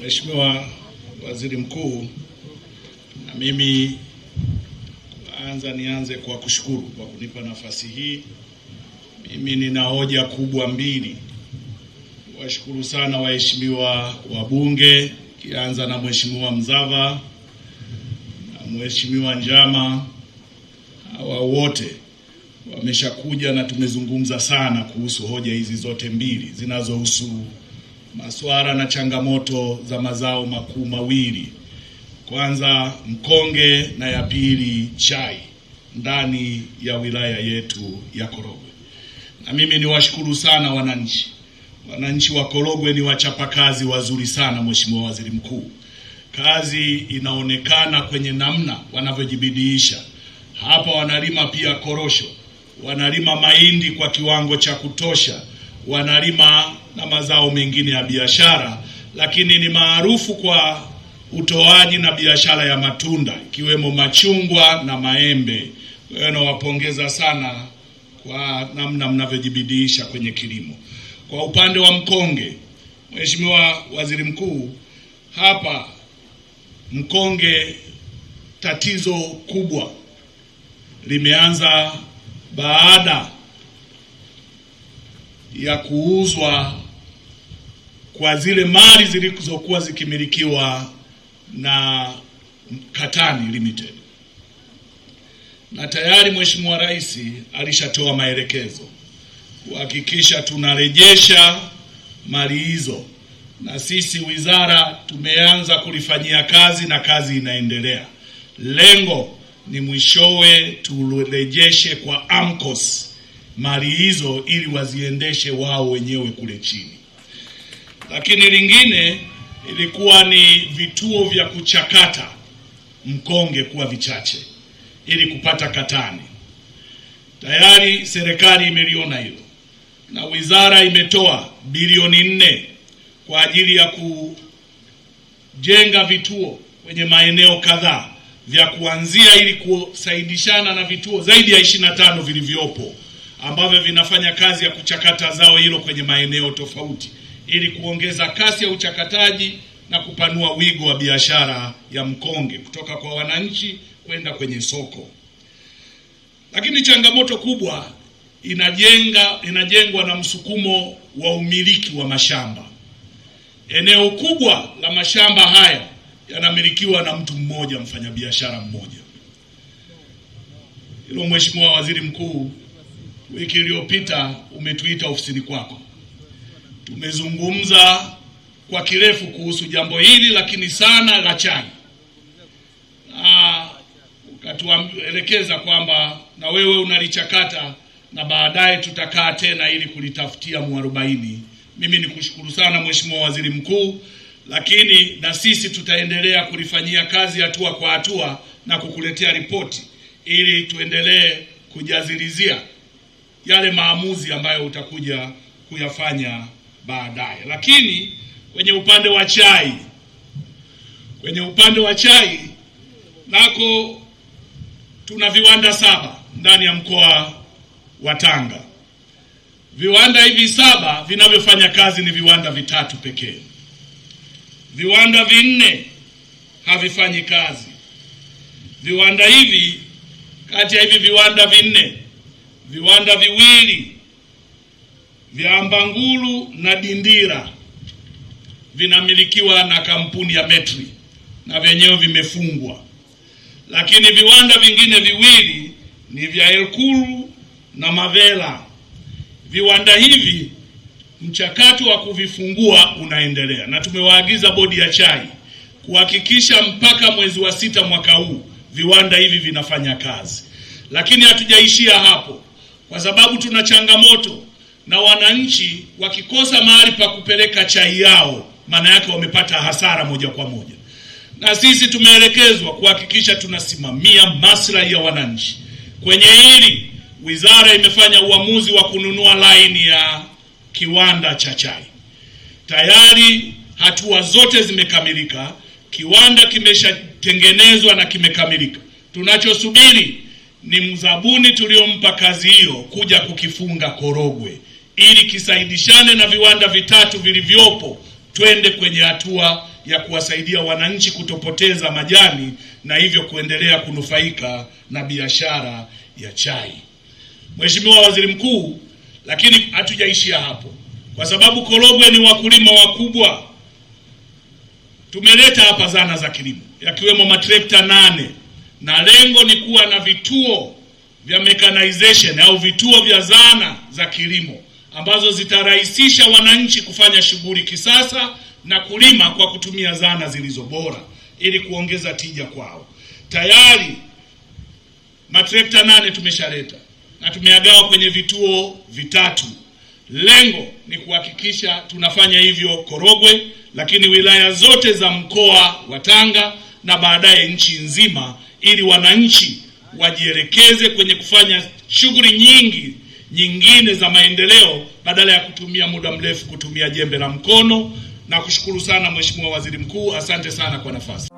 Mheshimiwa Waziri Mkuu, na mimi nianze kwa kushukuru kwa kunipa nafasi hii. Mimi nina hoja kubwa mbili. Washukuru sana waheshimiwa wabunge, kianza na Mheshimiwa Mzava na Mheshimiwa Njama. Hawa wote wameshakuja na tumezungumza sana kuhusu hoja hizi zote mbili zinazohusu masuala na changamoto za mazao makuu mawili. Kwanza mkonge na ya pili chai ndani ya wilaya yetu ya Korogwe. Na mimi niwashukuru sana wananchi. Wananchi wa Korogwe ni wachapakazi wazuri sana, Mheshimiwa Waziri Mkuu. Kazi inaonekana kwenye namna wanavyojibidiisha. Hapa wanalima pia korosho, wanalima mahindi kwa kiwango cha kutosha, wanalima na mazao mengine ya biashara, lakini ni maarufu kwa utoaji na biashara ya matunda ikiwemo machungwa na maembe. Kwa hiyo nawapongeza sana kwa namna mnavyojibidiisha kwenye kilimo. Kwa upande wa mkonge, Mheshimiwa Waziri Mkuu, hapa mkonge tatizo kubwa limeanza baada ya kuuzwa kwa zile mali zilizokuwa zikimilikiwa na Katani Limited. Na tayari Mheshimiwa Rais alishatoa maelekezo kuhakikisha tunarejesha mali hizo, na sisi wizara tumeanza kulifanyia kazi na kazi inaendelea. Lengo ni mwishowe turejeshe kwa AMCOS mali hizo ili waziendeshe wao wenyewe kule chini. Lakini lingine ilikuwa ni vituo vya kuchakata mkonge kuwa vichache ili kupata katani. Tayari serikali imeliona hilo na wizara imetoa bilioni 4 kwa ajili ya kujenga vituo kwenye maeneo kadhaa vya kuanzia ili kusaidishana na vituo zaidi ya 25 vilivyopo ambavyo vinafanya kazi ya kuchakata zao hilo kwenye maeneo tofauti ili kuongeza kasi ya uchakataji na kupanua wigo wa biashara ya mkonge kutoka kwa wananchi kwenda kwenye soko. Lakini changamoto kubwa inajengwa na msukumo wa umiliki wa mashamba. Eneo kubwa la mashamba haya yanamilikiwa na mtu mmoja, mfanyabiashara mmoja. Hilo Mheshimiwa Waziri Mkuu, wiki iliyopita umetuita ofisini kwako. Tumezungumza kwa kirefu kuhusu jambo hili, lakini sana la chai. Na ukatuelekeza kwamba na wewe unalichakata na baadaye tutakaa tena ili kulitafutia mwarobaini. Mimi nikushukuru sana Mheshimiwa Waziri Mkuu, lakini na sisi tutaendelea kulifanyia kazi hatua kwa hatua na kukuletea ripoti ili tuendelee kujazilizia yale maamuzi ambayo utakuja kuyafanya baadaye. Lakini kwenye upande wa chai nako tuna viwanda 7 ndani ya mkoa wa Tanga. Viwanda hivi 7 vinavyofanya kazi ni viwanda 3 pekee. Viwanda 4 havifanyi kazi. Viwanda hivi, kati ya hivi viwanda 4, viwanda 2 vya Ambangulu na Dindira vinamilikiwa na kampuni ya Metri na vyenyewe vimefungwa. Lakini viwanda vingine 2 ni vya Elkuru na Mavela. Viwanda hivi mchakato wa kuvifungua unaendelea na tumewaagiza bodi ya chai kuhakikisha mpaka mwezi wa 6 mwaka huu viwanda hivi vinafanya kazi. Lakini hatujaishia hapo, kwa sababu tuna changamoto na wananchi wakikosa mahali pa kupeleka chai yao, maana yake wamepata hasara moja kwa moja. Na sisi tumeelekezwa kuhakikisha tunasimamia maslahi ya wananchi. Kwenye hili wizara imefanya uamuzi wa kununua laini ya kiwanda cha chai. Tayari hatua zote zimekamilika, kiwanda kimeshatengenezwa na kimekamilika. Tunachosubiri ni mzabuni tuliompa kazi hiyo kuja kukifunga Korogwe ili kisaidishane na viwanda 3 vilivyopo twende kwenye hatua ya kuwasaidia wananchi kutopoteza majani na hivyo kuendelea kunufaika na biashara ya chai. Mheshimiwa Waziri Mkuu, lakini hatujaishia hapo. Kwa sababu Korogwe ni wakulima wakubwa, tumeleta hapa zana za kilimo yakiwemo matrekta 8 na lengo ni kuwa na vituo vya mechanization au vituo vya zana za kilimo ambazo zitarahisisha wananchi kufanya shughuli kisasa na kulima kwa kutumia zana zilizo bora ili kuongeza tija kwao. Tayari matrekta 8 tumeshaleta na tumeagawa kwenye vituo 3. Lengo ni kuhakikisha tunafanya hivyo Korogwe, lakini wilaya zote za mkoa wa Tanga na baadaye nchi nzima, ili wananchi wajielekeze kwenye kufanya shughuli nyingine za maendeleo badala ya kutumia muda mrefu kutumia jembe la mkono. Na kushukuru sana Mheshimiwa Waziri Mkuu, asante sana kwa nafasi.